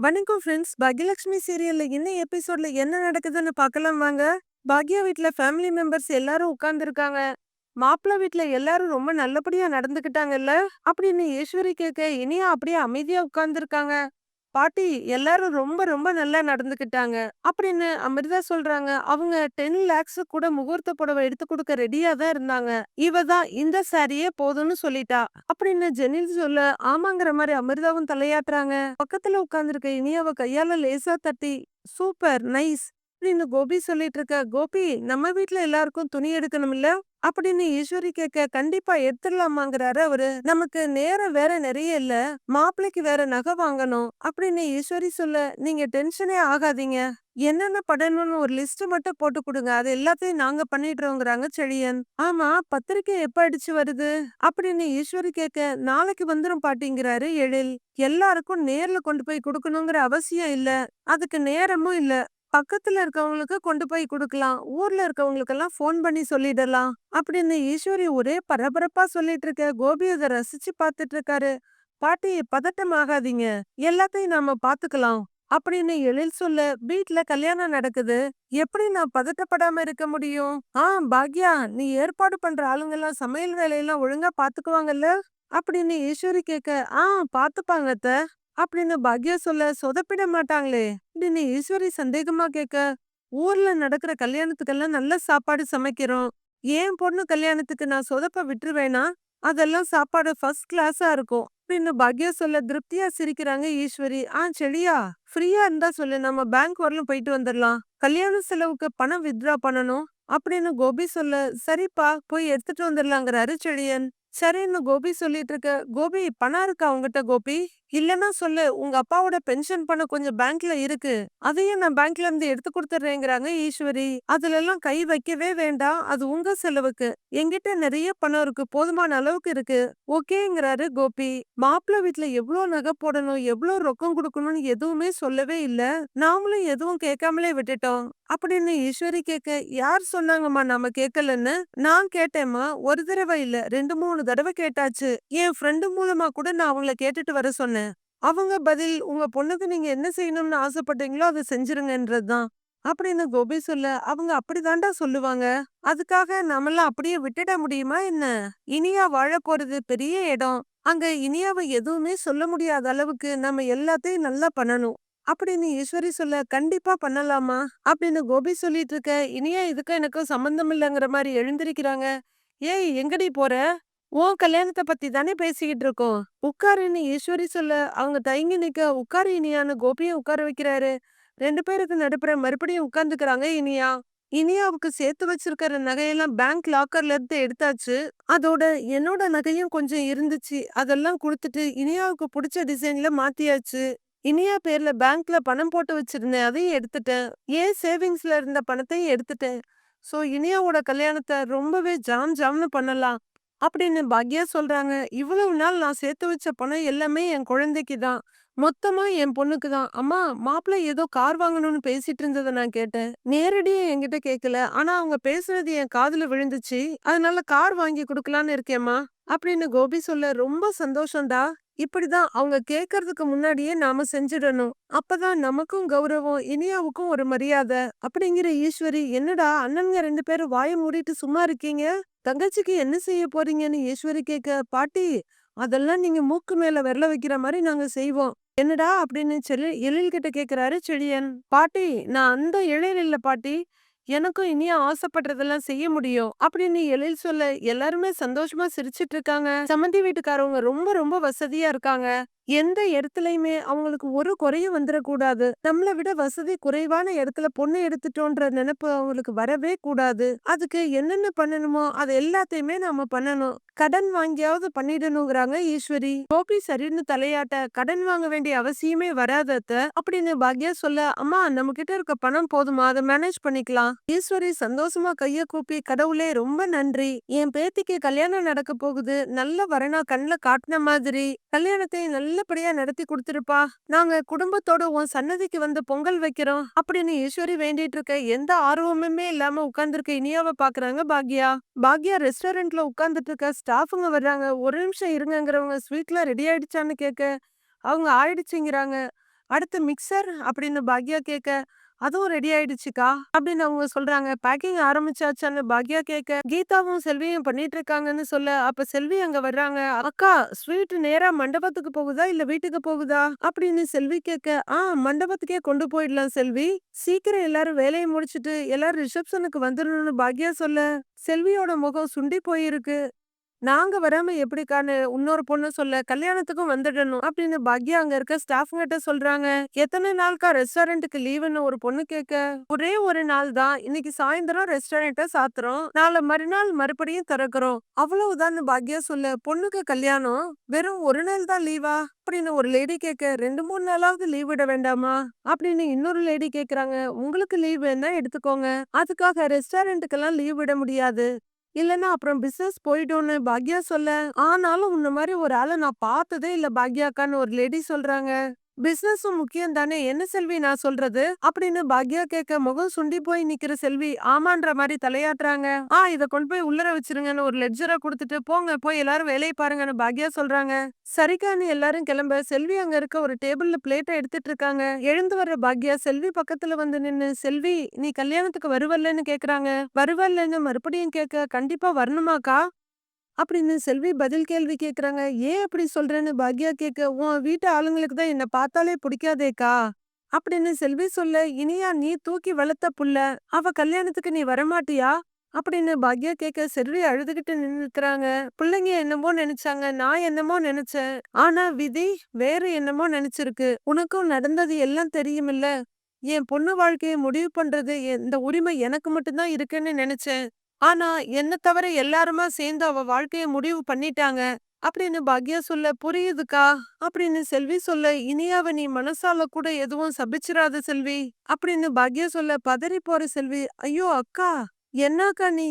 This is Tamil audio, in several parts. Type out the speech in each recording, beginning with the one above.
வணக்கம் ஃப்ரெண்ட்ஸ். பாக்யலட்சுமி சீரியல்ல இன்னும் எபிசோட்ல என்ன நடக்குதுன்னு பார்க்கலாம் வாங்க. பாக்யா வீட்ல ஃபேமிலி மெம்பர்ஸ் எல்லாரும் உட்கார்ந்துருக்காங்க. மாப்பிள்ளை வீட்ல எல்லாரும் ரொம்ப நல்லபடியா நடந்துக்கிட்டாங்கல்ல அப்படின்னு ஈஸ்வரி கேட்க இனியா அப்படியே அமைதியா உட்கார்ந்துருக்காங்க. பாட்டி எல்லாரும் ரொம்ப ரொம்ப நல்லா நடந்துக்கிட்டாங்க அப்படின்னு அமிர்தா சொல்றாங்க. அவங்க 10 lakhs கூட முகூர்த்த புடவை எடுத்து கொடுக்க ரெடியா தான் இருந்தாங்க. இவ தான் இந்த சாரியே போதும்னு சொல்லிட்டா அப்படின்னு ஜெனில் சொல்ல ஆமாங்கிற மாதிரி அமிர்தாவும் தலையாட்டுறாங்க. பக்கத்துல உட்கார்ந்துருக்க இனியாவ கையால லேசா தட்டி சூப்பர் நைஸ் அப்படின்னு கோபி சொல்லிட்டு இருக்க. கோபி நம்ம வீட்ல எல்லாருக்கும் துணி எடுக்கணும்ல அப்படின்னு ஈஸ்வரி கேட்க கண்டிப்பா எடுத்துடலாமாங்கிறாரு அவரு. நமக்கு நேரம் வேற நிறைய இல்ல, மாப்பிள்ளைக்கு வேற நகை வாங்கணும் அப்படின்னு ஈஸ்வரி சொல்ல நீங்க டென்ஷனே ஆகாதீங்க, என்னென்ன பண்ணணும்னு ஒரு லிஸ்ட் மட்டும் போட்டு கொடுங்க, அது எல்லாத்தையும் நாங்க பண்ணிடுறோங்கிறாங்க செழியன். ஆமா பத்திரிக்கை எப்ப அடிச்சு வருது அப்படின்னு ஈஸ்வரி கேட்க நாளைக்கு வந்துரும் பாட்டிங்கிறாரு எழில். எல்லாருக்கும் நேர்ல கொண்டு போய் கொடுக்கணுங்கிற அவசியம் இல்ல, அதுக்கு நேரமும் இல்ல, பக்கத்துல இருக்கவங்களுக்கு கொண்டு போய் கொடுக்கலாம், ஊர்ல இருக்கவங்களுக்கெல்லாம் ஃபோன் பண்ணி சொல்லிடலாம் அப்படின்னு ஈஸ்வரி ஒரே பரபரப்பா சொல்லிட்டு இருக்க. கோபி அதை ரசிச்சு பார்த்துட்டு இருக்காரு. பாட்டி பதட்டம் ஆகாதீங்க, எல்லாத்தையும் நாம பாத்துக்கலாம் அப்படின்னு எழில் சொல்ல வீட்ல கல்யாணம் நடக்குது, எப்படி நான் பதட்டப்படாம இருக்க முடியும்? பாக்யா நீ ஏற்பாடு பண்ற ஆளுங்கெல்லாம் சமையல் வேலையெல்லாம் ஒழுங்கா பாத்துக்குவாங்கல்ல அப்படின்னு ஈஸ்வரி கேட்க பாத்துப்பாங்க அத்தை அப்படின்னு பாக்யா சொல்ல சொதப்பிட மாட்டாங்களே அப்படின்னு ஈஸ்வரி சந்தேகமா கேட்க ஊர்ல நடக்கிற கல்யாணத்துக்கெல்லாம் நல்ல சாப்பாடு சமைக்கிறோம், ஏன் பொண்ணு கல்யாணத்துக்கு நான் சொதப்ப விட்டுருவேனா, அதெல்லாம் சாப்பாடு ஃபர்ஸ்ட் கிளாஸா இருக்கும் அப்படின்னு பாக்யா சொல்ல திருப்தியா சிரிக்கிறாங்க ஈஸ்வரி. செடியா ஃப்ரீயா இருந்தா சொல்லு, நம்ம பேங்க் வரலும் போயிட்டு வந்துடலாம், கல்யாண செலவுக்கு பணம் வித்ட்ரா பண்ணணும் அப்படின்னு கோபி சொல்ல சரிப்பா போய் எடுத்துட்டு வந்துடலாங்கிறாரு செழியன். சரின்னு கோபி சொல்லிட்டு இருக்க. கோபி பணம் இருக்கா உங்ககிட்ட கோபி? இல்லன்னா சொல்லு, உங்க அப்பாவோட பென்ஷன் பணம் கொஞ்சம் பேங்க்ல இருக்கு, அதையும் நான் பேங்க்ல இருந்து எடுத்து கொடுத்துட்றேங்கிறாங்க ஈஸ்வரி. அதுல எல்லாம் கை வைக்கவே வேண்டாம், அது உங்க செலவுக்கு, என்கிட்ட நிறைய பணம் இருக்கு, போதுமான அளவுக்கு இருக்கு ஓகேங்கிறாரு கோபி. மாப்பிள்ளை வீட்ல எவ்வளவு நகை போடணும் எவ்வளவு ரொக்கம் கொடுக்கணும்னு எதுவுமே சொல்லவே இல்ல, நாமளும் எதுவும் கேட்காமலே விட்டுட்டோம் அப்படின்னு ஈஸ்வரி கேட்க யார் சொன்னாங்கம்மா நாம கேட்கலன்னு? நான் கேட்டேம்மா, ஒரு தடவை இல்ல 2 3 தடவை கேட்டாச்சு, என் ஃப்ரெண்டு மூலமா கூட நான் அவங்கள கேட்டுட்டு வர சொன்னேன், அவங்க பதில் உங்க பொண்ணுக்கு நீங்க என்ன செய்யணும்னு ஆசைப்பட்டீங்களோ அதை செஞ்சிருங்கன்றதுதான் அப்படின்னு கோபி சொல்ல அவங்க அப்படிதான்டா சொல்லுவாங்க, அதுக்காக நாமெல்லாம் அப்படியே விட்டுட முடியுமா என்ன? இனியா வாழ போறது பெரிய இடம், அங்க இனியாவை எதுவுமே சொல்ல முடியாத அளவுக்கு நம்ம எல்லாத்தையும் நல்லா பண்ணணும் அப்படின்னு ஈஸ்வரி சொல்ல கண்டிப்பா பண்ணலாமா அப்படின்னு கோபி சொல்லிட்டு இருக்க. இனியா இதுக்கும் எனக்கும் சம்பந்தம் இல்லைங்கிற மாதிரி எழுந்திருக்கிறாங்க. ஏய் எங்கடி போற, உன் கல்யாணத்தை பத்தி தானே பேசிக்கிட்டு இருக்கோம், உட்காருன்னு ஈஸ்வரி சொல்ல அவங்க தயங்கி நிக்க உட்காரு இனியான்னு கோபியை உட்கார வைக்கிறாரு. 2 பேருக்கு நடுப்புற மறுபடியும் உட்கார்ந்துக்கிறாங்க இனியா. இனியாவுக்கு சேர்த்து வச்சிருக்கிற நகையெல்லாம் பேங்க் லாக்கர்ல இருந்து எடுத்தாச்சு, அதோட என்னோட நகையும் கொஞ்சம் இருந்துச்சு, அதெல்லாம் கொடுத்துட்டு இனியாவுக்கு பிடிச்ச டிசைன்ல மாத்தியாச்சு, இனியா பேர்ல பேங்க்ல பணம் போட்டு வச்சிருந்தேன் அதையும் எடுத்துட்டேன், ஏன் சேவிங்ஸ்ல இருந்த பணத்தையும் எடுத்துட்டேன், சோ இனியாவோட கல்யாணத்தை ரொம்பவே ஜாம் ஜாம்னு பண்ணலாம் அப்படின்னு பாக்யா சொல்றாங்க. இவ்வளவு நாள் நான் சேர்த்து வச்ச பணம் எல்லாமே என் குழந்தைக்கு தான், மொத்தமா என் பொண்ணுக்கு தான். அம்மா மாப்பிள்ளை ஏதோ கார் வாங்கணும்னு பேசிட்டு இருந்ததை நான் கேட்டேன், நேரடியா என்கிட்ட கேட்கல, ஆனா அவங்க பேசுனது என் காதுல விழுந்துச்சு, அதனால கார் வாங்கி கொடுக்கலான்னு இருக்கேம்மா அப்படின்னு கோபி சொல்ல ரொம்ப சந்தோஷம்டா, இப்படிதான் அவங்க கேட்கறதுக்கு முன்னாடியே நாம செஞ்சிடணும், அப்பதான் நமக்கும் கௌரவம் இனியாவுக்கும் ஒரு மரியாதை அப்படிங்கிற ஈஸ்வரி. என்னடா அண்ணனுங்க 2 பேரும் வாயை மூடிட்டு சும்மா இருக்கீங்க, தங்கச்சிக்கு என்ன செய்ய போறீங்கன்னு ஈஸ்வரி கேட்க பாட்டி அதெல்லாம் நீங்க மூக்கு மேல விரல வைக்கிற மாதிரி நாங்க செய்வோம். என்னடா அப்படின்னு எழில் கிட்ட கேக்குறாரு செழியன். பாட்டி நான் அந்த எழில் இல்ல பாட்டி, எனக்கும் இனியா ஆசைப்படுறதெல்லாம் செய்ய முடியும் அப்படின்னு எழில் சொல்ல எல்லாருமே சந்தோஷமா சிரிச்சிட்டு இருக்காங்க. சம்மந்தி வீட்டுக்காரவங்க ரொம்ப ரொம்ப வசதியா இருக்காங்க, எந்த இடத்துலயுமே அவங்களுக்கு ஒரு குறையும் வந்துடக்கூடாது, நம்மளை விட வசதி குறைவான இடத்துல பொண்ணு எடுத்துட்டோன்ற நினைப்பு அவங்களுக்கு வரவே கூடாது, அதுக்கு என்னென்ன பண்ணணுமோ அது எல்லாத்தையுமே நாம பண்ணணும், கடன் வாங்கியாவது பண்ணிடணுங்கிறாங்க ஈஸ்வரி. கோபி சரின்னு தலையாட்ட கடன் வாங்க வேண்டிய அவசியமே வராத அத்தை அப்படின்னு பாக்யா சொல்ல அம்மா நம்ம கிட்ட இருக்க பணம் போதுமா, அதை மேனேஜ் பண்ணிக்கலாம். ஈஸ்வரி சந்தோஷமா கைய கூப்பி கடவுளே ரொம்ப நன்றி, என் பேத்திக்கு கல்யாணம் நடக்க போகுது, நல்ல வரனா கண்ணுல காட்டின மாதிரி கல்யாணத்தை நல்லபடியா நடத்தி கொடுத்துருப்பா, நாங்க குடும்பத்தோட உன் சன்னதிக்கு வந்து பொங்கல் வைக்கிறோம் அப்படின்னு ஈஸ்வரி வேண்டிட்டு இருக்க. எந்த ஆர்வமுமே இல்லாம உட்கார்ந்துருக்க இனியாவை பாக்குறாங்க பாக்யா. பாக்யா ரெஸ்டாரண்ட்ல உட்கார்ந்துட்டு இருக்க. ஸ்டாஃபுங்க வர்றாங்க, ஒரு நிமிஷம் இருங்கங்கிறவங்க ஸ்வீட்லாம் ரெடி ஆயிடுச்சான்னு கேட்க அவங்க ஆயிடுச்சுங்கிறாங்க. அடுத்து மிக்ஸர் அப்படின்னு பாக்யா கேட்க, அதுவும் ரெடி ஆயிடுச்சுக்கா அப்படின்னு அவங்க சொல்றாங்க. பேக்கிங் ஆரம்பிச்சாச்சான்னு பாக்யா கேட்க, கீதாவும் செல்வியும் பண்ணிட்டு இருக்காங்கன்னு சொல்ல, அப்ப செல்வி அங்க வர்றாங்க. அக்கா, ஸ்வீட் நேரா மண்டபத்துக்கு போகுதா இல்ல வீட்டுக்கு போகுதா அப்படின்னு செல்வி கேட்க, மண்டபத்துக்கே கொண்டு போயிடலாம் செல்வி. சீக்கிரம் எல்லாரும் வேலையை முடிச்சிட்டு எல்லாரும் ரிசப்ஷனுக்கு வந்துடணும்னு பாக்யா சொல்ல, செல்வியோட முகம் சுண்டி போயிருக்கு. நாங்க வராம எப்படிக்கான்னு இன்னொரு பொண்ணு சொல்ல, கல்யாணத்துக்கும் வந்துடணும் அப்படின்னு பாக்யா அங்க இருக்க ஸ்டாஃப்ங்கிட்ட சொல்றாங்க. எத்தனை நாள்க்கா ரெஸ்டாரண்ட்டுக்கு லீவுன்னு ஒரு பொண்ணு கேட்க, ஒரே ஒரு நாள் தான், இன்னைக்கு சாயந்தரம் ரெஸ்டாரண்ட்ட சாத்துறோம், நாளை மறுநாள் மறுபடியும் திறக்கிறோம், அவ்வளவுதான்னு பாக்யா சொல்ல, பொண்ணுக்கு கல்யாணம் வெறும் ஒரு நாள் தான் லீவா அப்படின்னு ஒரு லேடி கேட்க, 2 3 நாளாவது லீவ் விட வேண்டாமா அப்படின்னு இன்னொரு லேடி கேக்குறாங்க. உங்களுக்கு லீவ் வேணா எடுத்துக்கோங்க, அதுக்காக ரெஸ்டாரண்ட்டுக்கெல்லாம் லீவ் விட முடியாது, இல்லன்னா அப்புறம் பிசினஸ் போயிடும்னு பாக்யா சொல்ல, ஆனாலும் உன்ன மாதிரி ஒரு ஆளை நான் பார்த்ததே இல்ல பாக்யாக்கான்னு ஒரு லேடி சொல்றாங்க. பிசினஸும் முக்கியம் தானே, என்ன செல்வி நான் சொல்றது அப்படின்னு பாக்யா கேட்க, முகம் சுண்டி போய் நிக்கிற செல்வி ஆமான்ற மாதிரி தலையாட்டுறாங்க. இத கொண்டு போய் உள்ளர வச்சிருங்கன்னு ஒரு லெட்ஜரை கொடுத்துட்டு, போங்க போய் எல்லாரும் வேலையை பாருங்கன்னு பாக்யா சொல்றாங்க. சரிக்கான்னு எல்லாரும் கிளம்ப, செல்வி அங்க இருக்க ஒரு டேபிள்ல பிளேட்டை எடுத்துட்டு இருக்காங்க. எழுந்து வர்ற பாக்யா செல்வி பக்கத்துல வந்து நின்னு, செல்வி நீ கல்யாணத்துக்கு வருவல்லன்னு கேக்குறாங்க. வருவல்லன்னு மறுபடியும் கேட்க, கண்டிப்பா வரணுமாக்கா அப்படின்னு செல்வி பதில் கேள்வி கேக்குறாங்க. ஏன் அப்படி சொல்றேன்னு பாக்யா கேட்க, உன் வீட்டு ஆளுங்களுக்கு தான் என்ன பார்த்தாலே பிடிக்காதேக்கா அப்படின்னு செல்வி சொல்ல, இனியா நீ தூக்கி வளர்த்த புள்ள, அவ கல்யாணத்துக்கு நீ வரமாட்டியா அப்படின்னு பாக்யா கேட்க, செல்வி அழுதுகிட்டு நின்னுக்கிறாங்க. பிள்ளைங்க என்னமோ நினைச்சாங்க, நான் என்னமோ நினைச்சேன், ஆனா விதி வேற என்னமோ நினைச்சிருக்கு. உனக்கும் நடந்தது எல்லாம் தெரியுமில்ல, என் பொண்ணு வாழ்க்கையை முடிவு பண்றது இந்த உரிமை எனக்கு மட்டும்தான் இருக்குன்னு நினைச்சேன், ஆனா என்ன தவிர எல்லாருமா சேர்ந்து அவ வாழ்க்கைய முடிவு பண்ணிட்டாங்க அப்படின்னு பாக்யா சொல்ல, புரியுதுக்கா அப்படின்னு செல்வி சொல்ல, இனியாவ நீ மனசால கூட எதுவும் சபிச்சிராத செல்வி அப்படின்னு பாக்யா சொல்ல, பதறி போற செல்வி, ஐயோ அக்கா, என்னக்கா நீ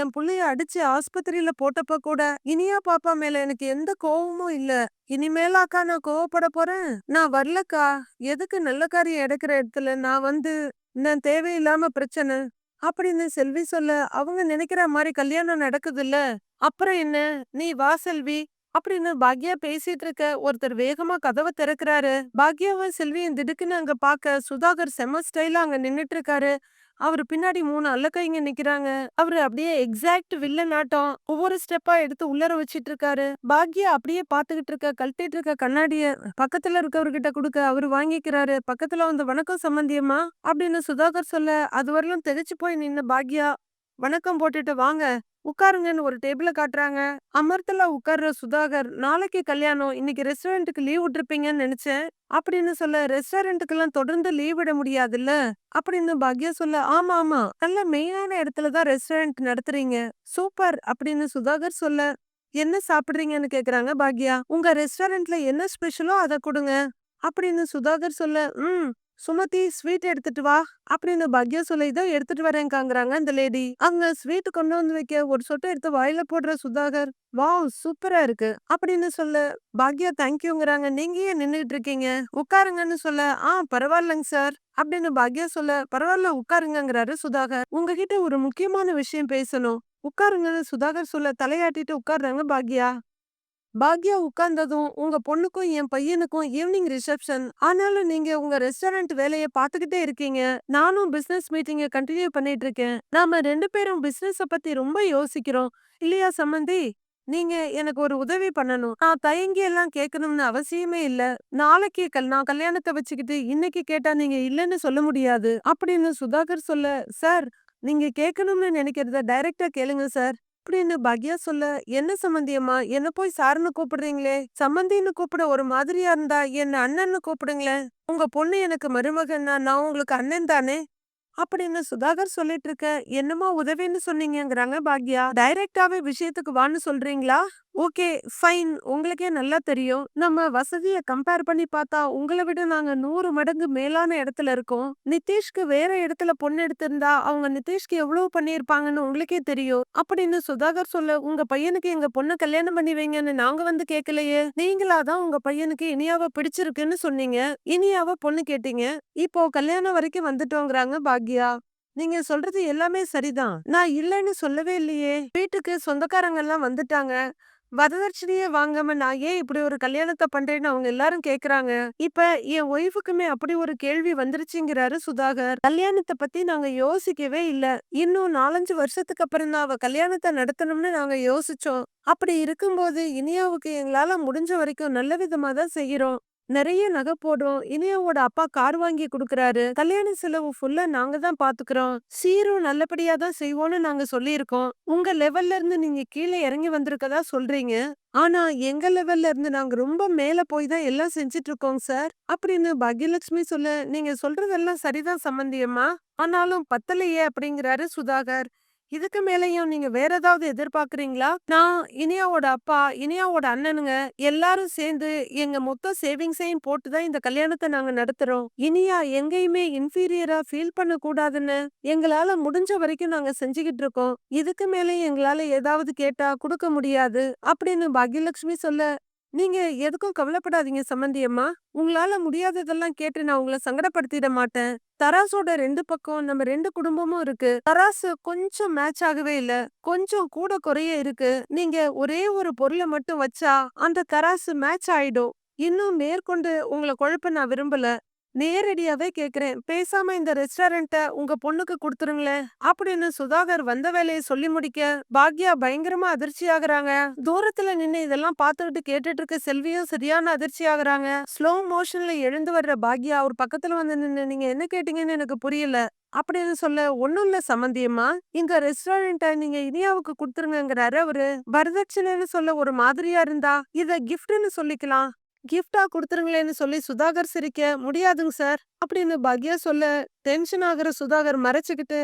என் புள்ளைய அடிச்சு ஆஸ்பத்திரியில போட்டப்ப கூட இனியா பாப்பா மேல எனக்கு எந்த கோவமும் இல்ல, இனிமேலாக்கா நான் கோவப்பட போறேன், நான் வரலக்கா, எதுக்கு நல்ல காரியம் எடுக்கிற இடத்துல நான் வந்து நான் தேவையில்லாம பிரச்சனை அப்படின்னு செல்வி சொல்ல, அவங்க நினைக்கிற மாதிரி கல்யாணம் நடக்குதுல்ல, அப்புறம் என்ன, நீ வா செல்வி அப்படின்னு பாக்யா பேசிட்டு இருக்க, ஒருத்தர் வேகமா கதவை திறக்கிறாரு. பாக்யாவும் செல்வியும் திடுக்குன்னு அங்க பாக்க, சுதாகர் செம ஸ்டைலா அங்க நின்னுட்டு இருக்காரு. அவரு பின்னாடி 3 அல்லக்கைங்க நிக்கிறாங்க. அவரு அப்படியே எக்ஸாக்ட் வில்லன் ஆட்டம் ஒவ்வொரு ஸ்டெப்பா எடுத்து உள்ளர வச்சிட்டு இருக்காரு. பாக்யா அப்படியே பாத்துக்கிட்டு இருக்க, கழட்டிட்டு இருக்க கண்ணாடிய பக்கத்துல இருக்கவர்கிட்ட கொடுக்க, அவரு வாங்கிக்கிறாரு. பக்கத்துல வந்து, வணக்கம் சம்பந்தியம்மா அப்படின்னு சுதாகர் சொல்ல, அது வரலும் திகைச்சு போய் நின்ன பாக்யா வணக்கம் போட்டுட்டு, வாங்க உட்காருங்கன்னு ஒரு டேபிள காட்டுறாங்க. அமர்த்துல உட்கார்ற சுதாகர், நாளைக்கு கல்யாணம், இன்னைக்கு ரெஸ்டாரண்ட்டுக்கு லீவ் விட்டுருப்பீங்கன்னு நினைச்சேன் அப்படின்னு சொல்ல, ரெஸ்டாரண்ட்டுக்கெல்லாம் தொடர்ந்து லீவ் விட முடியாதுல்ல அப்படின்னு பாக்யா சொல்ல, ஆமா ஆமா, நல்ல மெயினான இடத்துல தான் ரெஸ்டாரண்ட் நடத்துறீங்க, சூப்பர் அப்படின்னு சுதாகர் சொல்ல, என்ன சாப்பிடுறீங்கன்னு கேக்குறாங்க பாக்யா. உங்க ரெஸ்டாரண்ட்ல என்ன ஸ்பெஷலோ அதை கொடுங்க அப்படின்னு சுதாகர் சொல்ல, சுமதி ஸ்வீட் எடுத்துட்டு வா அப்படின்னு பாக்யா சொல்ல, இதோ எடுத்துட்டு வரேன்காங்கிறாங்க அந்த லேடி. அங்க ஸ்வீட் கொண்டு வந்து வைக்க, ஒரு சொட்டை எடுத்து வாயில போடுற சுதாகர், வாவ் சூப்பரா இருக்கு அப்படின்னு சொல்ல, பாக்யா தேங்க்யூங்கிறாங்க. நீங்க ஏன் நின்னுட்டு இருக்கீங்க, உட்காருங்கன்னு சொல்ல, பரவாயில்லங்க சார் அப்படின்னு பாக்யா சொல்ல, பரவாயில்ல உட்காருங்கிறாரு சுதாகர். உங்ககிட்ட ஒரு முக்கியமான விஷயம் பேசணும், உட்காருங்கன்னு சுதாகர் சொல்ல, தலையாட்டிட்டு உட்கார்றாங்க பாக்யா. பாக்யா உட்கார்ந்ததும், உங்க பொண்ணுக்கும் என் பையனுக்கும் ஈவினிங் ரிசப்ஷன், ஆனாலும் நீங்க உங்க ரெஸ்டாரண்ட் வேலைய பாத்துக்கிட்டே இருக்கீங்க, நானும் பிசினஸ் மீட்டிங்க கண்டினியூ பண்ணிட்டு இருக்கேன், நாம 2 பேரும் பிசினஸ பத்தி ரொம்ப யோசிக்கிறோம் இல்லையா சம்மந்தி, நீங்க எனக்கு ஒரு உதவி பண்ணணும், நான் தயங்கி எல்லாம் கேட்கணும்னு அவசியமே இல்ல, நாளைக்கு நான் கல்யாணத்தை வச்சுக்கிட்டு இன்னைக்கு கேட்டா நீங்க இல்லன்னு சொல்ல முடியாது அப்படின்னு சுதாகர் சொல்ல, சார் நீங்க கேட்கணும்னு நினைக்கிறத டைரக்டா கேளுங்க சார் அப்படின்னு பாக்யா சொல்ல, என்ன சம்பந்தியம்மா என்ன போய் சாருன்னு கூப்பிடுறீங்களே, சம்பந்தின்னு கூப்பிட ஒரு மாதிரியா இருந்தா என்ன அண்ணன்னு கூப்பிடுங்களேன், உங்க பொண்ணு எனக்கு மருமகன்னா நான் உங்களுக்கு அண்ணன் தானே அப்படின்னு சுதாகர் சொல்லிட்டு இருக்க, என்னமா உதவின்னு சொன்னீங்கங்கிறாங்க பாக்யா. டைரக்டாவே விஷயத்துக்கு வான்னு சொல்றீங்களா, ஓகே ஃபைன், உங்களுக்கே நல்லா தெரியும், நம்ம வசதிய கம்பேர் பண்ணி பார்த்தா உங்களை விட நாங்க 100 மடங்கு மேலான இடத்துல இருக்கோம், நிதிஷ்க்கு வேற இடத்துல பொண்ணு எடுத்திருந்தா அவங்க நிதிஷ்க்கு எவ்வளவு பண்ணியிருப்பாங்கன்னு உங்களுக்கே தெரியும் அப்படின்னு சுதாகர் சொல்ல, உங்க பையனுக்கு எங்க பொண்ணு கல்யாணம் பண்ணி வைங்கன்னு நாங்க வந்து கேட்கலையே, நீங்களாதான் உங்க பையனுக்கு இனியாவ பிடிச்சிருக்குன்னு சொன்னீங்க, இனியாவ பொண்ணு கேட்டீங்க, இப்போ கல்யாணம் வரைக்கும் வந்துட்டோங்கிறாங்க பாக்யா. நீங்க சொல்றது எல்லாமே சரிதான், நான் இல்லைன்னு சொல்லவே இல்லையே, வீட்டுக்கு சொந்தக்காரங்க எல்லாம் வந்துட்டாங்க, வரதட்சணையே வாங்காம நான் ஏன் இப்படி ஒரு கல்யாணத்த பண்றேன்னு அவங்க எல்லாரும் கேக்குறாங்க. இப்ப என் ஒய்ஃபுக்குமே அப்படி ஒரு கேள்வி வந்துருச்சுங்கிறாரு சுதாகர். கல்யாணத்த பத்தி நாங்க யோசிக்கவே இல்ல. இன்னும் 4, 5 வருஷத்துக்கு அப்புறம் தான் அவ கல்யாணத்த நடத்தணும்னு நாங்க யோசிச்சோம். அப்படி இருக்கும்போது இனியாவுக்கு எங்களால முடிஞ்ச வரைக்கும் நல்ல விதமா தான் செய்யறோம். நெறைய நகை போடுறோம். இனியாவோட அப்பா கார் வாங்கி குடுக்குறாரு. கல்யாண செலவு ஃபுல்லா நாங்க தான் பாத்துக்கிறோம். சீரும் நல்லபடியா தான் செய்வோம்னு நாங்க சொல்லியிருக்கோம். உங்க லெவல்ல இருந்து நீங்க கீழ இறங்கி வந்திருக்கதா சொல்றீங்க. ஆனா எங்க லெவல்ல இருந்து நாங்க ரொம்ப மேல போய் தான் எல்லாம் செஞ்சுட்டு இருக்கோம் சார். அப்படின்னு பாக்யலட்சுமி சொல்ல, நீங்க சொல்றதெல்லாம் சரிதான் சம்மந்தி அம்மா. ஆனாலும் பத்தலையே அப்படிங்கிறாரு சுதாகர். இதுக்கு மேலயும் நீங்க வேற ஏதாவது எதிர்பார்க்கறீங்களா? நான் இனியாவோட அப்பா, இனியாவோட அண்ணனுங்க எல்லாரும் சேர்ந்து எங்க மொத்த சேவிங்ஸையும் போட்டு தான் இந்த கல்யாணத்த நாங்க நடத்துறோம். இனியா எங்கேயுமே இன்ஃபீரியரா ஃபீல் பண்ணக்கூடாதுன்னு எங்களால முடிஞ்ச வரைக்கும் நாங்க செஞ்சுகிட்டு இருக்கோம். இதுக்கு மேலயும் எங்களால ஏதாவது கேட்டா குடுக்க முடியாது அப்படின்னு பாக்யலட்சுமி சொல்ல, நீங்க எதுக்கும் கவலைப்படாதீங்க சம்மந்தி அம்மா. உங்களால முடியாததெல்லாம் கேட்டு நான் உங்கள சங்கடப்படுத்திட மாட்டேன். தராசோட 2 பக்கம் நம்ம 2 குடும்பமும் இருக்கு. தராசு கொஞ்சம் மேட்ச் ஆகவே இல்ல. கொஞ்சம் கூட குறைய இருக்கு. நீங்க ஒரே ஒரு பொருள மட்டும் வச்சா அந்த தராசு மேட்ச் ஆயிடும். இன்னும் மேற்கொண்டு உங்கள குழப்ப நான் விரும்பல. நேரடியாவே கேக்குறேன். பேசாம இந்த ரெஸ்டாரண்ட்ட உங்க பொண்ணுக்கு குடுத்துருங்களேன். அப்படின்னு சுதாகர் வந்த வேலைய சொல்லி முடிக்க, பாக்யா பயங்கரமா அதிர்ச்சி ஆகுறாங்க. தூரத்துல நின்னு இதெல்லாம் பார்த்துக்கிட்டு கேட்டுட்டு இருக்க செல்வியும் சரியான அதிர்ச்சி ஆகுறாங்க. ஸ்லோ மோஷன்ல எழுந்து வர்ற பாக்யா அவர் பக்கத்துல வந்து நின்னு நீங்க என்ன கேட்டீங்கன்னு எனக்கு புரியல. அப்படின்னு சொல்ல ஒண்ணும் இல்ல சம்மந்தியம்மா. இந்த ரெஸ்டாரண்ட்ட நீங்க இனியாவுக்கு குடுத்துருங்கங்கறாரு அவரு. வரதட்சணைன்னு சொல்ல ஒரு மாதிரியா இருந்தா, இத கிஃப்ட்ன்னு சொல்லிக்கலாம். கிஃப்ட்டா குடுத்துருங்களேன்னு சொல்லி சுதாகர் சிரிக்க, முடியாதுங்க சார். அப்படின்னு பாக்யா சொல்ல, டென்ஷன் ஆகுற சுதாகர் மறைச்சுக்கிட்டு,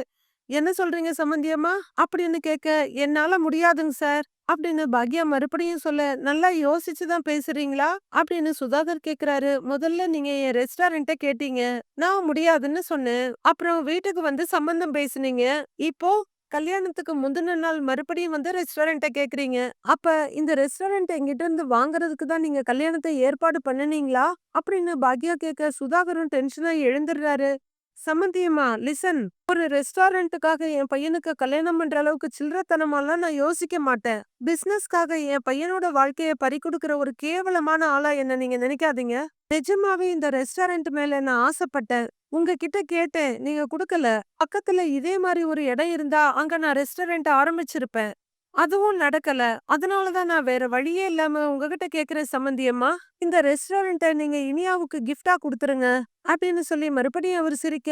என்ன சொல்றீங்க சம்மந்தியம்மா? அப்படின்னு கேட்க, என்னால முடியாதுங்க சார். அப்படின்னு பாக்யா மறுபடியும் சொல்ல, நல்லா யோசிச்சு தான் பேசுறீங்களா? அப்படின்னு சுதாகர் கேக்குறாரு. முதல்ல நீங்க என் ரெஸ்டாரண்ட்ட கேட்டீங்க. நான் முடியாதுன்னு சொன்னேன். அப்புறம் வீட்டுக்கு வந்து சம்மந்தம் பேசுனீங்க. இப்போ கல்யாணத்துக்கு முந்தின நாள் மறுபடியும் வந்து ரெஸ்டாரண்ட்ட கேக்குறீங்க. அப்ப இந்த ரெஸ்டாரண்ட் என்கிட்ட இருந்து வாங்குறதுக்கு தான் நீங்க கல்யாணத்த ஏற்பாடு பண்ணுனீங்களா? அப்படின்னு பாக்யா கேட்க சுதாகரும் டென்ஷனாயி எழுந்துடுறாரு. சம்மந்தியம்மா லிசன். ஒரு ரெஸ்டாரண்ட்டுக்காக என் பையனுக்கு கல்யாணம் பண்ற அளவுக்கு சில்லறத்தனமாலாம் நான் யோசிக்க மாட்டேன். பிசினஸ்க்காக என் பையனோட வாழ்க்கைய பறிகொடுக்கிற ஒரு கேவலமான ஆளா என்ன நீங்க நினைக்காதீங்க. நிஜமாவே இந்த ரெஸ்டாரண்ட் மேல நான் ஆசைப்பட்டேன். உங்ககிட்ட கேட்டேன். நீங்க குடுக்கல. பக்கத்துல இதே மாரி ஒரு இடம் இருந்தா அங்க நான் ரெஸ்டாரண்ட் ஆரம்பிச்சிருப்பேன். அதுவும் நடக்கல. அதனால தான் நான் வேற வழியே இல்லாம உங்ககிட்ட கேட்கிறேன் சம்மந்தியம்மா. இந்த ரெஸ்டாரண்ட்ட நீங்க இனியாவுக்கு கிஃப்ட்டா குடுத்துருங்க. அப்படின்னு சொல்லி மறுபடியும் அவர் சிரிக்க,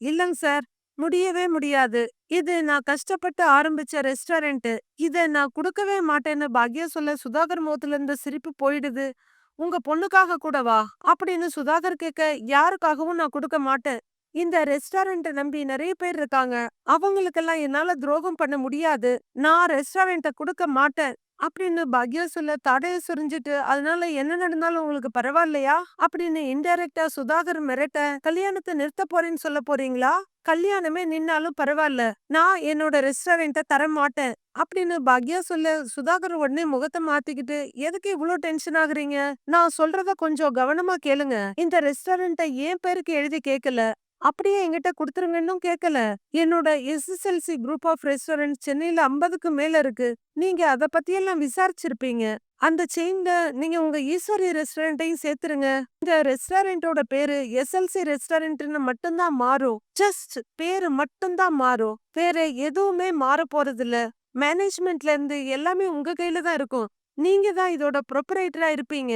இல்லங்க சார். முடியவே முடியாது. இது நான் கஷ்டப்பட்டு ஆரம்பிச்ச ரெஸ்டாரண்ட். இத நான் குடுக்கவே மாட்டேன்னு பாக்யா சொல்ல சுதாகர் முகத்துல இருந்த சிரிப்பு போயிடுது. உங்க பொண்ணுக்காக கூடவா? அப்படின்னு சுதாகர் கேட்க, யாருக்காகவும் நான் குடுக்க மாட்டேன். இந்த ரெஸ்டாரண்ட்ட நம்பி நெறைய பேர் இருக்காங்க. அவங்களுக்கெல்லாம் என்னால துரோகம் பண்ண முடியாது. நான் ரெஸ்டாரண்ட்ட குடுக்க மாட்டேன். அப்படின்னு பாக்யா சொல்ல தடைய சொரிஞ்சுட்டு, அதனால என்ன நடந்தாலும் உங்களுக்கு பரவாயில்லையா? அப்படின்னு இன்டைரக்டா சுதாகர் மிரட்ட, கல்யாணத்த நிறுத்த போறேன்னு சொல்ல போறீங்களா? கல்யாணமே நின்னாலும் பரவாயில்ல. நான் என்னோட ரெஸ்டாரண்ட்ட தர மாட்டேன். அப்படின்னு பாக்யா சொல்ல சுதாகர் உடனே முகத்த மாத்திக்கிட்டு, எதுக்கு இவ்ளோ டென்ஷன் ஆகுறீங்க? நான் சொல்றத கொஞ்சம் கவனமா கேளுங்க. இந்த ரெஸ்டாரண்ட்ட என் பேருக்கு எழுதி கேட்கல. அப்படியே என்கிட்ட குடுத்துருங்கன்னும் கேட்கல. என்னோட எஸ்எஸ்எல்சி குரூப் ஆஃப் ரெஸ்டாரண்ட் சென்னையில 50க்கு மேல இருக்கு. நீங்க அத பத்தியெல்லாம் விசாரிச்சிருப்பீங்க. அந்த செயின்ல நீங்க உங்க ஈஸ்வரி ரெஸ்டாரண்ட்டையும் சேர்த்துருங்க. இந்த ரெஸ்டாரண்டோட பேரு எஸ்எல்சி ரெஸ்டாரண்ட்னு மட்டும் தான் மாறும். ஜஸ்ட் பேரு மட்டும் தான் மாறும். வேற எதுவுமே மாறப் போறதில்ல. மேனேஜ்மெண்ட்ல இருந்து எல்லாமே உங்க கையில தான் இருக்கும். நீங்க தான் இதோட ப்ரொப்ரைட்டரா இருப்பீங்க.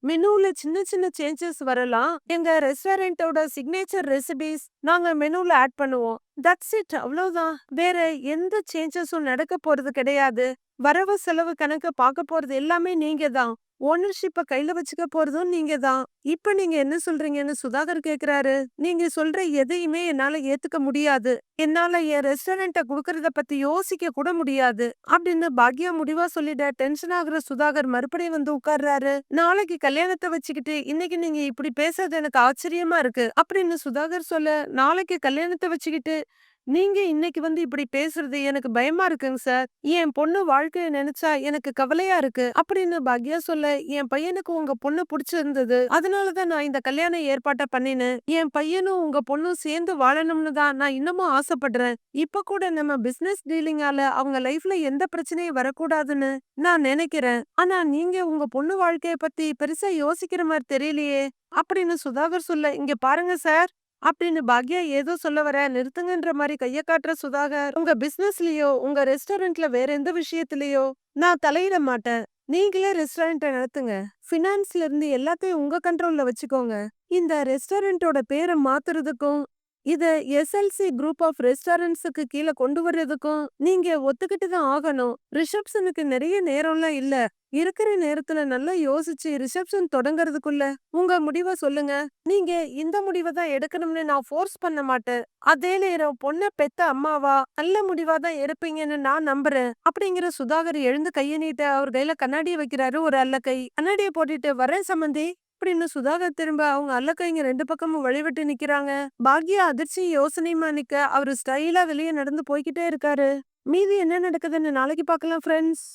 மெனுல சின்ன சின்ன சேஞ்சஸ் வரலாம். எங்க ரெஸ்டாரண்டோட சிக்னேச்சர் ரெசிபீஸ் நாங்க மெனுல ஆட் பண்ணுவோம். தட்ஸ் இட் அவ்வளவுதான். வேற எந்த சேஞ்சஸும் நடக்க போறது கிடையாது. வரவு செலவு கணக்கு பார்க்க போறது எல்லாமே நீங்க தான். ஓனர்ஷிப்ப கையில வச்சுக்க போறதும் நீங்க தான். இப்ப நீங்க என்ன சொல்றீங்கன்னு சுதாகர் கேக்குறாரு. நீங்க சொல்ற எதையுமே என்னால ஏத்துக்க முடியாது. என்னால என் ரெஸ்டாரண்ட்ட குடுக்கறத பத்தி யோசிக்க கூட முடியாது. அப்படின்னு பாக்யா முடிவா சொல்லிட டென்ஷன் ஆகுற சுதாகர் மறுபடியும் வந்து உட்கார்றாரு. நாளைக்கு கல்யாணத்த வச்சுக்கிட்டு இன்னைக்கு நீங்க இப்படி பேசுறது எனக்கு ஆச்சரியமா இருக்கு. அப்படின்னு சுதாகர் சொல்ல, நாளைக்கு கல்யாணத்த வச்சுக்கிட்டு நீங்க இன்னைக்கு இப்படி பேசுறது எனக்கு பயமா இருக்குங்க சார். என் பொண்ணு வாழ்க்கைய நெனச்சா எனக்கு கவலையா இருக்கு. அப்படின்னு பாக்யா சொல்ல, என் பையனுக்கு உங்க பொண்ணு புடிச்சிருந்தது. அதனால தான் நான் இந்த கல்யாண ஏற்பாட்ட பண்ணினேன். என் பையனும் உங்க பொண்ணும் சேர்ந்து வாழணும்னு தான் நான் இன்னமும் ஆசைப்படுறேன். இப்ப கூட நம்ம பிசினஸ் டீலிங்கால அவங்க லைஃப்ல எந்த பிரச்சனையும் வரக்கூடாதுன்னு நான் நெனைக்கிறேன். ஆனா நீங்க உங்க பொண்ணு வாழ்க்கைய பத்தி பெருசா யோசிக்கிற மாரி தெரியலையே! அப்படின்னு சுதாகர் சொல்ல, இங்க பாருங்க சார். அப்படின்னு பாக்யா ஏதோ சொல்ல வர நிறுத்துங்கன்ற மாரி கைய காட்டுற சுதாகர், உங்க பிசினஸ்லயோ, உங்க ரெஸ்டாரண்ட்ல வேற எந்த விஷயத்திலயோ நான் தலையிட மாட்டேன். நீங்களே ரெஸ்டாரண்ட்ட நடத்துங்க. ஃபினான்ஸ்ல இருந்து எல்லாத்தையும் உங்க கண்ட்ரோல்ல வச்சுக்கோங்க. இந்த ரெஸ்டாரண்டோட பேர மாத்துறதுக்கும், இத எஸ்எல்சி குரூப் ஆஃப் ரெஸ்டாரண்ட்ஸுக்கு கீழ கொண்டு வர்றதுக்கும் நீங்க ஒத்துக்கிட்டு தான் ஆகணும். ரிசப்ஷனுக்கு நெறைய நேரம்லாம் இல்ல. இருக்கிற நேரத்துல நல்லா யோசிச்சு ரிசப்ஷன் தொடங்கறதுக்குள்ள உங்க முடிவ சொல்லுங்க. நீங்க இந்த முடிவ தான் எடுக்கணும்னு நான் ஃபோர்ஸ் பண்ண மாட்டேன். அதே நேரம் பொண்ண பெத்த அம்மாவா நல்ல முடிவா தான் எடுப்பீங்கன்னு நான் நம்புறேன். அப்படிங்கிற சுதாகர் எழுந்து கைய நீட்ட அவர் கையில கண்ணாடிய வைக்கிறாரு ஒரு அல்லக்கை. கண்ணாடிய போட்டுட்டு வரேன் சம்மந்தி அப்படின்னு சுதாகர் திரும்ப அவங்க அல்லக்கைங்க 2 பக்கமும் வழிவிட்டு நிக்கிறாங்க. பாக்யா அதிர்ச்சி யோசனையுமா நிக்க அவரு ஸ்டைலா வெளிய நடந்து போய்க்கிட்டே இருக்காரு. மீதி என்ன நடக்குதுன்னு நாளைக்கு பார்க்கலாம் ஃப்ரெண்ட்ஸ்.